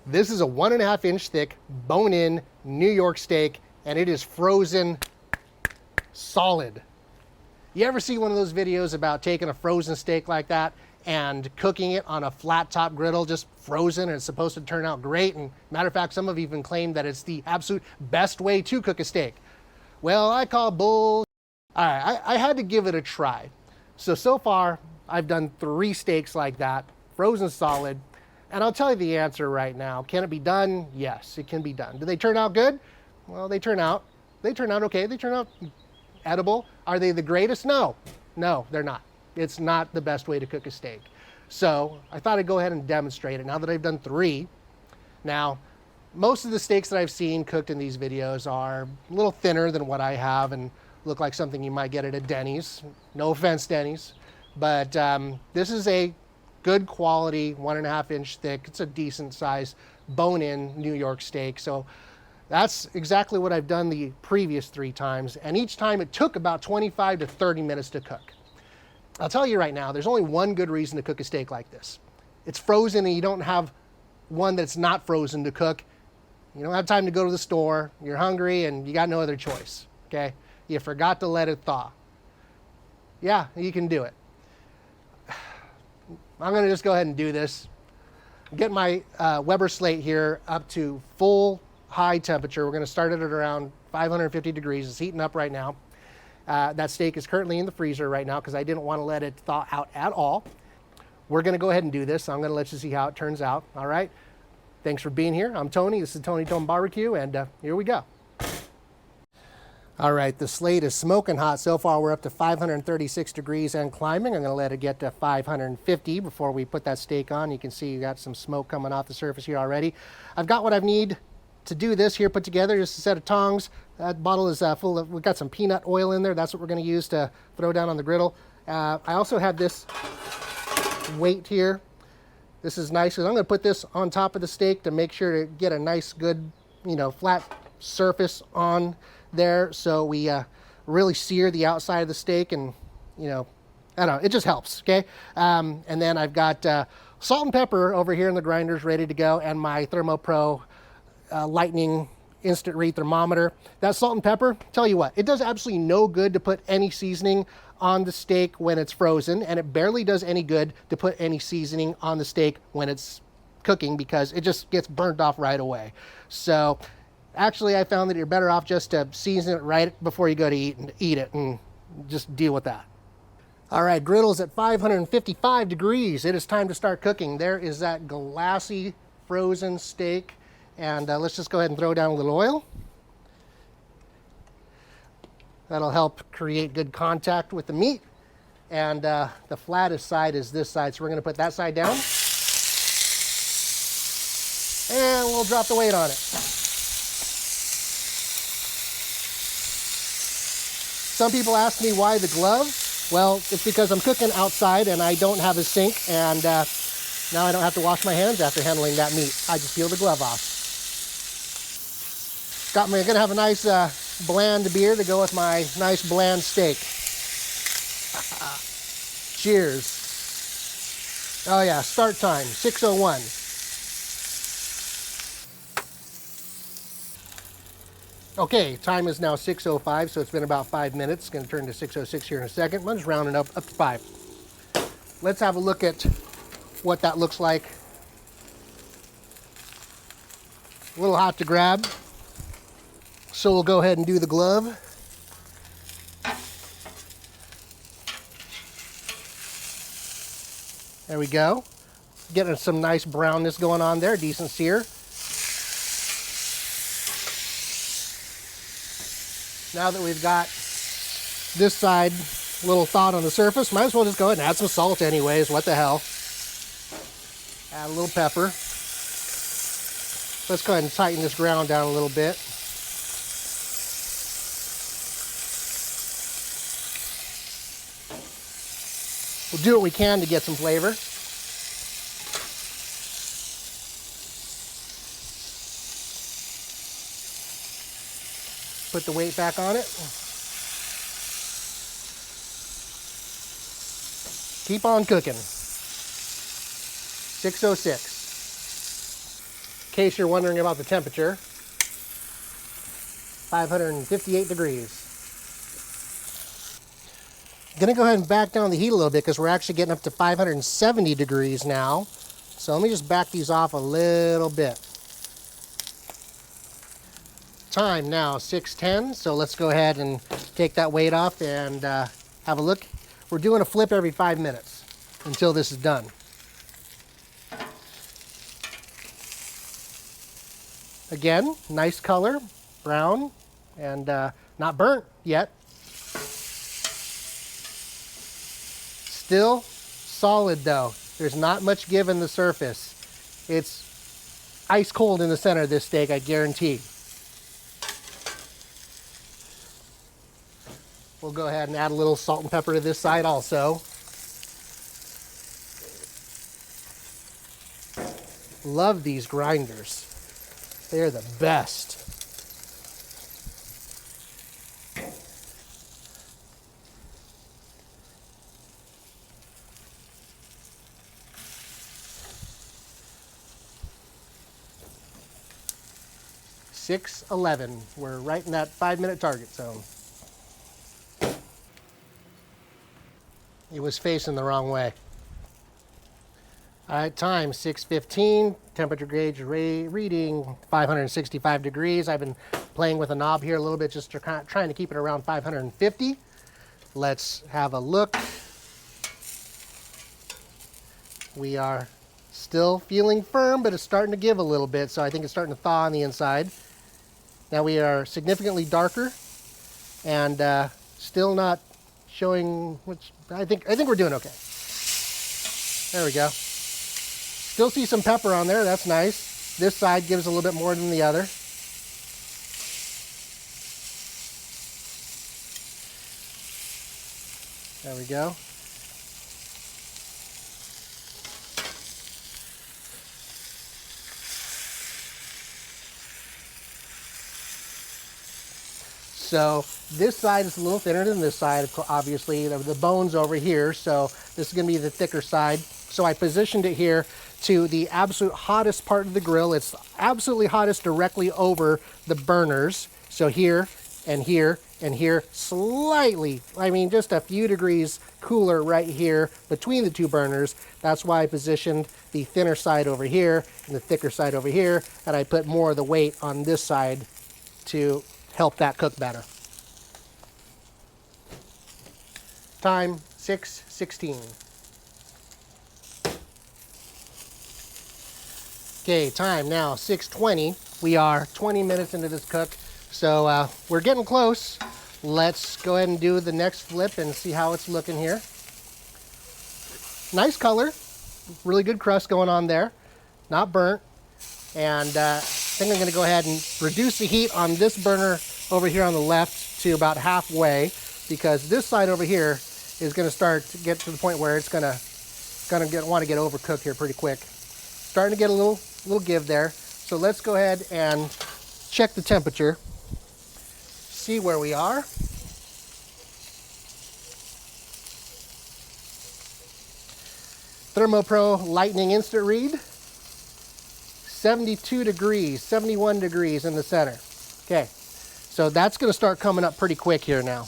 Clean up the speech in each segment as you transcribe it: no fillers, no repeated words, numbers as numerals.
This is a 1.5 inch thick, bone-in New York steak, and it is frozen solid. You ever see one of those videos about taking a frozen steak like that and cooking it on a flat top griddle, just frozen, and it's supposed to turn out great? And matter of fact, some have even claimed that it's the absolute best way to cook a steak. Well, I call bull. All right, I had to give it a try. So far, I've done 3 steaks like that, frozen solid, and I'll tell you the answer right now. Can it be done? Yes, it can be done. Do they turn out good? Well, they turn out okay. They turn out edible. Are they the greatest? No, they're not. It's not the best way to cook a steak. So I thought I'd go ahead and demonstrate it now that I've done 3. Now, most of the steaks that I've seen cooked in these videos are a little thinner than what I have and look like something you might get at a Denny's. No offense, Denny's. But this is a good quality 1.5 inch thick. It's a decent size bone-in New York steak. So that's exactly what I've done the previous 3 times. And each time it took about 25 to 30 minutes to cook. I'll tell you right now, there's only one good reason to cook a steak like this. It's frozen and you don't have one that's not frozen to cook. You don't have time to go to the store. You're hungry and you got no other choice. Okay? You forgot to let it thaw. Yeah, you can do it. I'm going to just go ahead and do this. Get my Weber slate here up to full high temperature. We're going to start it at around 550 degrees. It's heating up right now. That steak is currently in the freezer right now because I didn't want to let it thaw out at all. We're going to go ahead and do this. I'm going to let you see how it turns out. All right. Thanks for being here. I'm Tony. This is Tony Tone Barbecue, and here we go. All right, the slate is smoking hot. So far, we're up to 536 degrees and climbing. I'm going to let it get to 550 before we put that steak on. You can see you got some smoke coming off the surface here already. I've got what I need to do this here put together, just a set of tongs. That bottle is full of, we've got some peanut oil in there. That's what we're going to use to throw down on the griddle. I also have this weight here. This is nice because I'm going to put this on top of the steak to make sure to get a nice, good, flat surface on there, so we really sear the outside of the steak, and I don't know, it just helps. Okay, and then I've got salt and pepper over here in the grinders ready to go, and my ThermoPro lightning instant read thermometer. That salt and pepper, tell you what, it does absolutely no good to put any seasoning on the steak when it's frozen, and it barely does any good to put any seasoning on the steak when it's cooking because it just gets burnt off right away. So actually, I found that you're better off just to season it right before you go to eat it and just deal with that. All right, griddle's at 555 degrees. It is time to start cooking. There is that glassy frozen steak. And let's just go ahead and throw down a little oil. That'll help create good contact with the meat. And the flattest side is this side, so we're going to put that side down. And we'll drop the weight on it. Some people ask me why the glove. Well, it's because I'm cooking outside and I don't have a sink, and now I don't have to wash my hands after handling that meat. I just peel the glove off. I'm going to have a nice bland beer to go with my nice bland steak. Cheers. Oh yeah, start time, 6:01. Okay, time is now 6:05, so it's been about 5 minutes. It's going to turn to 6:06 here in a second. I'm just rounding up to 5. Let's have a look at what that looks like. A little hot to grab, so we'll go ahead and do the glove. There we go. Getting some nice brownness going on there, decent sear. Now that we've got this side a little thawed on the surface, might as well just go ahead and add some salt anyways. What the hell? Add a little pepper. Let's go ahead and tighten this ground down a little bit. We'll do what we can to get some flavor. Put the weight back on it. Keep on cooking. 6:06. case you're wondering about the temperature, 558 degrees. I'm gonna go ahead and back down the heat a little bit because we're actually getting up to 570 degrees now. So let me just back these off a little bit. Time now 6:10, so let's go ahead and take that weight off and have a look. We're doing a flip every 5 minutes until this is done. Again, nice color, brown, and not burnt yet. Still solid though. There's not much give in the surface. It's ice cold in the center of this steak, I guarantee. We'll go ahead and add a little salt and pepper to this side also. Love these grinders. They're the best. $6.11. We're right in that 5-minute target zone. It was facing the wrong way. All right, time 6:15. Temperature gauge reading 565 degrees. I've been playing with a knob here a little bit, just trying to keep it around 550. Let's have a look. We are still feeling firm, but it's starting to give a little bit, so I think it's starting to thaw on the inside. Now we are significantly darker and still not showing, which I think we're doing okay. There we go. Still see some pepper on there, that's nice. This side gives a little bit more than the other. There we go. So this side is a little thinner than this side, obviously. The bone's over here, so this is going to be the thicker side. So I positioned it here to the absolute hottest part of the grill. It's absolutely hottest directly over the burners. So here and here and here, slightly, I mean just a few degrees cooler right here between the two burners. That's why I positioned the thinner side over here and the thicker side over here, and I put more of the weight on this side to help that cook better. Time 6:16. Okay, time now 6:20. We are 20 minutes into this cook, so we're getting close. Let's go ahead and do the next flip and see how it's looking here. Nice color, really good crust going on there, not burnt. And I think I'm going to go ahead and reduce the heat on this burner over here on the left to about halfway, because this side over here is going to start to get to the point where it's going to want to get overcooked here pretty quick. Starting to get a little give there. So let's go ahead and check the temperature, see where we are. ThermoPro Lightning Instant Read. 72 degrees, 71 degrees in the center. Okay, so that's going to start coming up pretty quick here now.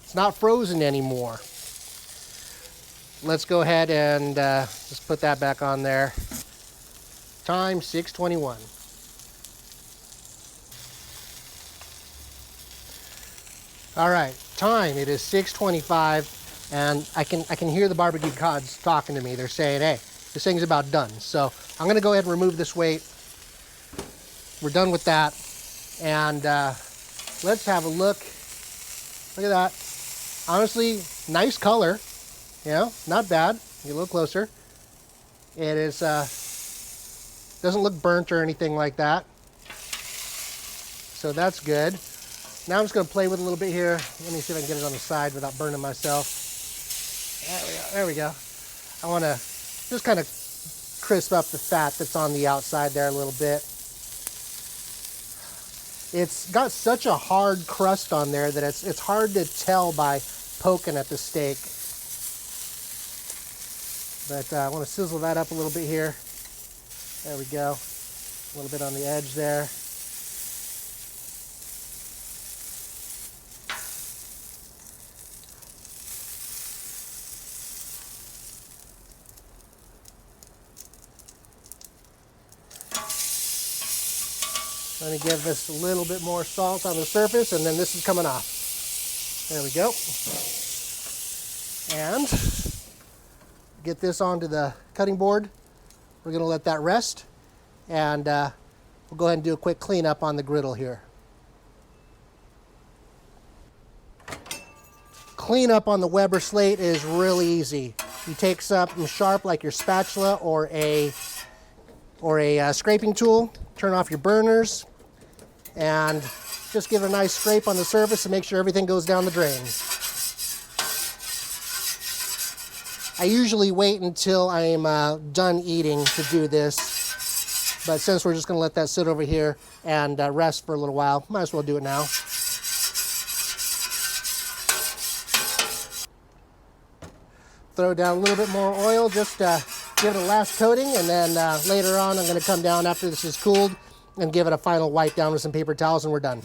It's not frozen anymore. Let's go ahead and just put that back on there. Time 6:21. All right, time, it is 6:25, and I can hear the barbecue gods talking to me. They're saying, hey, this thing's about done. So I'm going to go ahead and remove this weight. We're done with that. And let's have a look. Look at that. Honestly, nice color. You know, not bad. Get a little closer. It is, doesn't look burnt or anything like that. So that's good. Now I'm just going to play with it a little bit here. Let me see if I can get it on the side without burning myself. There we go. I want to just kind of crisp up the fat that's on the outside there a little bit. It's got such a hard crust on there that it's hard to tell by poking at the steak. But I want to sizzle that up a little bit here. There we go. A little bit on the edge there. Let me give this a little bit more salt on the surface, and then this is coming off. There we go. And get this onto the cutting board. We're going to let that rest, and we'll go ahead and do a quick cleanup on the griddle here. Cleanup on the Weber slate is really easy. You take something sharp like your spatula or a scraping tool, turn off your burners, and just give it a nice scrape on the surface and make sure everything goes down the drain. I usually wait until I'm done eating to do this, but since we're just going to let that sit over here and rest for a little while, might as well do it now. Throw down a little bit more oil, just give it a last coating, and then later on I'm going to come down after this is cooled and give it a final wipe down with some paper towels, and we're done.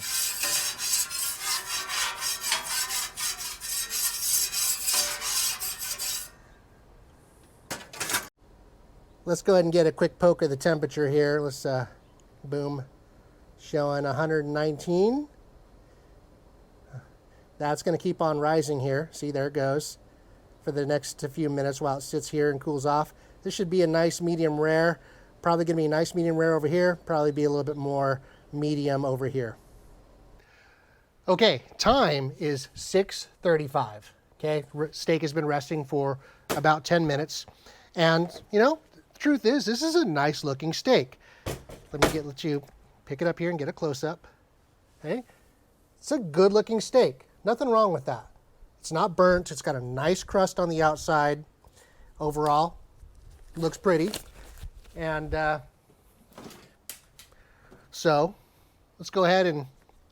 Let's go ahead and get a quick poke of the temperature here. Let's, boom, showing 119. That's going to keep on rising here. See, there it goes for the next few minutes while it sits here and cools off. This should be a nice medium rare. Probably going to be a nice medium rare over here. Probably be a little bit more medium over here. Okay, time is 6:35. Okay, steak has been resting for about 10 minutes. And, you know, the truth is, this is a nice looking steak. Let you pick it up here and get a close up. Okay, it's a good looking steak. Nothing wrong with that. It's not burnt. It's got a nice crust on the outside. Overall, looks pretty. And so let's go ahead and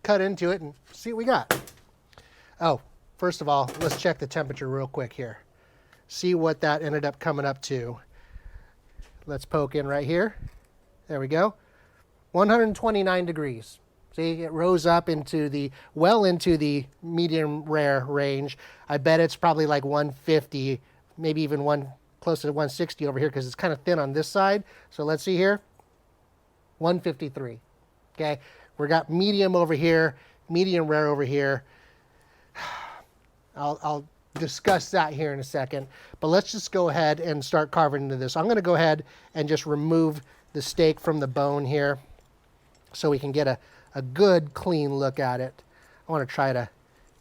cut into it and see what we got. Oh, first of all, let's check the temperature real quick here. See what that ended up coming up to. Let's poke in right here. There we go. 129 degrees. See, it rose up into the, well into the medium rare range. I bet it's probably like 150, maybe even close to 160 over here because it's kind of thin on this side. So let's see here. 153. Okay, we got medium over here, medium rare over here. I'll discuss that here in a second, but let's just go ahead and start carving into this. I'm going to go ahead and just remove the steak from the bone here so we can get a good clean look at it. I want to try to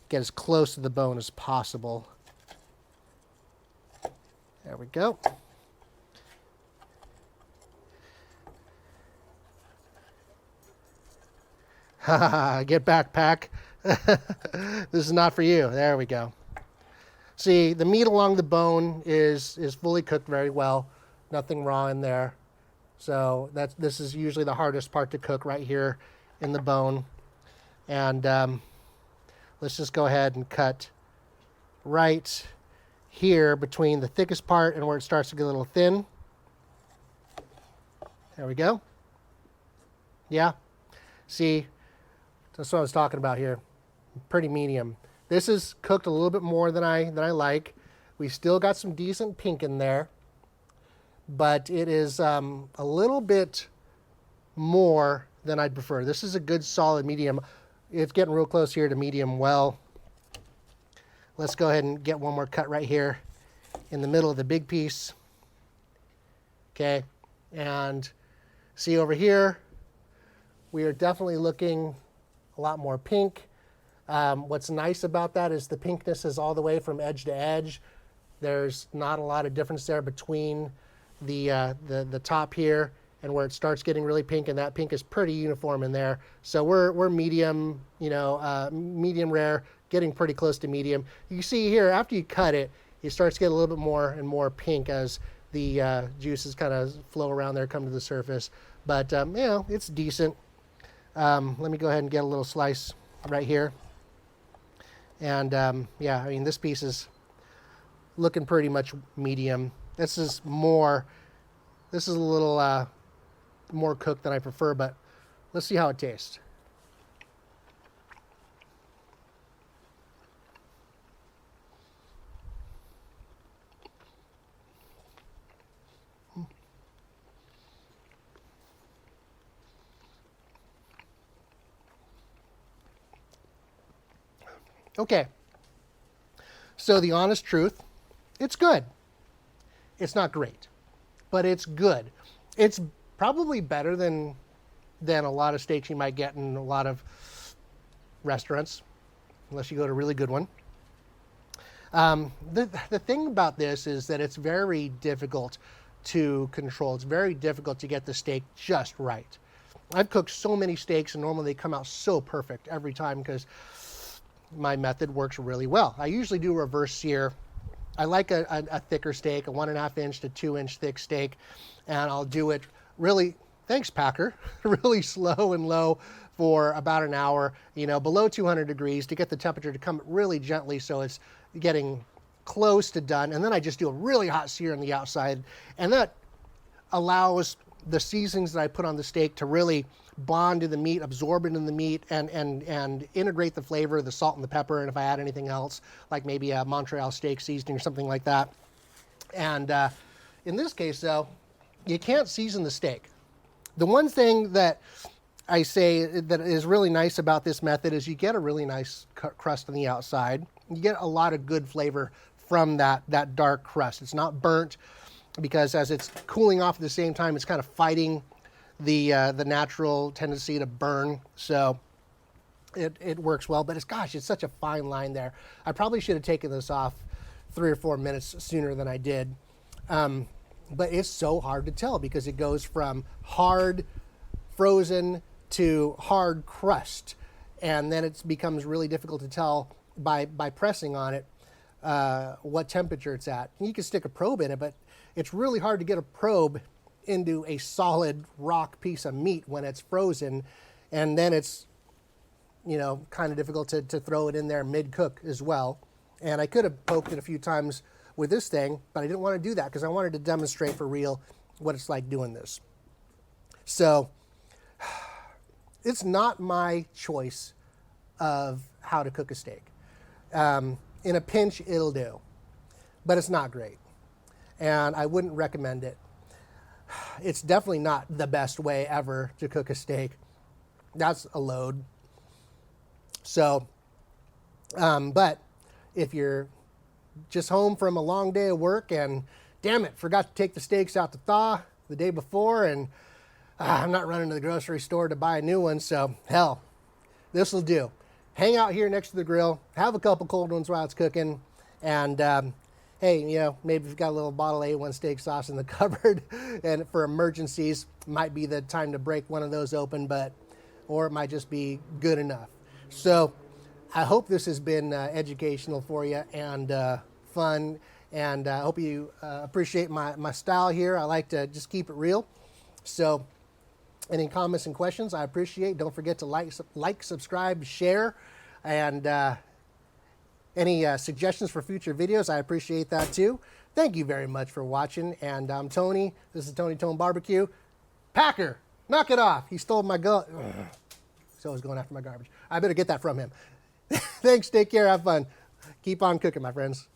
get as close to the bone as possible. There we go. Get back, pack. This is not for you. There we go. See, the meat along the bone is fully cooked very well. Nothing raw in there. So this is usually the hardest part to cook right here in the bone. And let's just go ahead and cut right here between the thickest part and where it starts to get a little thin. There we go. Yeah. See, that's what I was talking about here. Pretty medium. This is cooked a little bit more than I like. We still got some decent pink in there, but it is a little bit more than I'd prefer. This is a good solid medium. It's getting real close here to medium well. Let's go ahead and get one more cut right here in the middle of the big piece. Okay, and see over here, we are definitely looking a lot more pink. What's nice about that is the pinkness is all the way from edge to edge. There's not a lot of difference there between the top here and where it starts getting really pink, and that pink is pretty uniform in there. So we're medium, medium rare, getting pretty close to medium. You see here, after you cut it, it starts to get a little bit more and more pink as the juices kind of flow around there, come to the surface. But, it's decent. Let me go ahead and get a little slice right here. And, this piece is looking pretty much medium. This is a little more cooked than I prefer, but let's see how it tastes. Okay, so the honest truth, it's good. It's not great, but it's good. It's probably better than a lot of steaks you might get in a lot of restaurants, unless you go to a really good one. The thing about this is that it's very difficult to control. It's very difficult to get the steak just right. I've cooked so many steaks, and normally they come out so perfect every time because my method works really well. I usually do reverse sear. I like a thicker steak, a 1.5 inch to 2 inch thick steak, and I'll do it really, thanks Packer, really slow and low for about an hour, below 200 degrees to get the temperature to come really gently so it's getting close to done. And then I just do a really hot sear on the outside, and that allows the seasonings that I put on the steak to really bond to the meat, absorb it in the meat, and integrate the flavor, the salt and the pepper, and if I add anything else, like maybe a Montreal steak seasoning or something like that. And in this case, though, you can't season the steak. The one thing that I say that is really nice about this method is you get a really nice crust on the outside. You get a lot of good flavor from that dark crust. It's not burnt, because as it's cooling off at the same time, it's kind of fighting the natural tendency to burn. So it works well, but it's such a fine line there. I probably should have taken this off 3 or 4 minutes sooner than I did. But it's so hard to tell because it goes from hard frozen to hard crust. And then it becomes really difficult to tell by pressing on it what temperature it's at. You can stick a probe in it, but it's really hard to get a probe into a solid rock piece of meat when it's frozen. And then it's, kind of difficult to throw it in there mid-cook as well. And I could have poked it a few times with this thing, but I didn't want to do that because I wanted to demonstrate for real what it's like doing this. So it's not my choice of how to cook a steak. In a pinch, it'll do, but it's not great. And I wouldn't recommend it. It's definitely not the best way ever to cook a steak. That's a load. So, but if you're just home from a long day of work and damn it, forgot to take the steaks out to thaw the day before, and I'm not running to the grocery store to buy a new one, so hell, this will do. Hang out here next to the grill, have a couple cold ones while it's cooking, and hey, maybe if you've got a little bottle of A1 steak sauce in the cupboard, and for emergencies, might be the time to break one of those open, or it might just be good enough. So I hope this has been educational for you and fun, and I hope you appreciate my style here. I like to just keep it real. So any comments and questions, I appreciate. Don't forget to like, subscribe, share, and any suggestions for future videos, I appreciate that too. Thank you very much for watching, and I'm Tony. This is Tony Tone Barbecue. Packer, knock it off. He stole my gun. So he's going after my garbage. I better get that from him. Thanks, take care, have fun. Keep on cooking, my friends.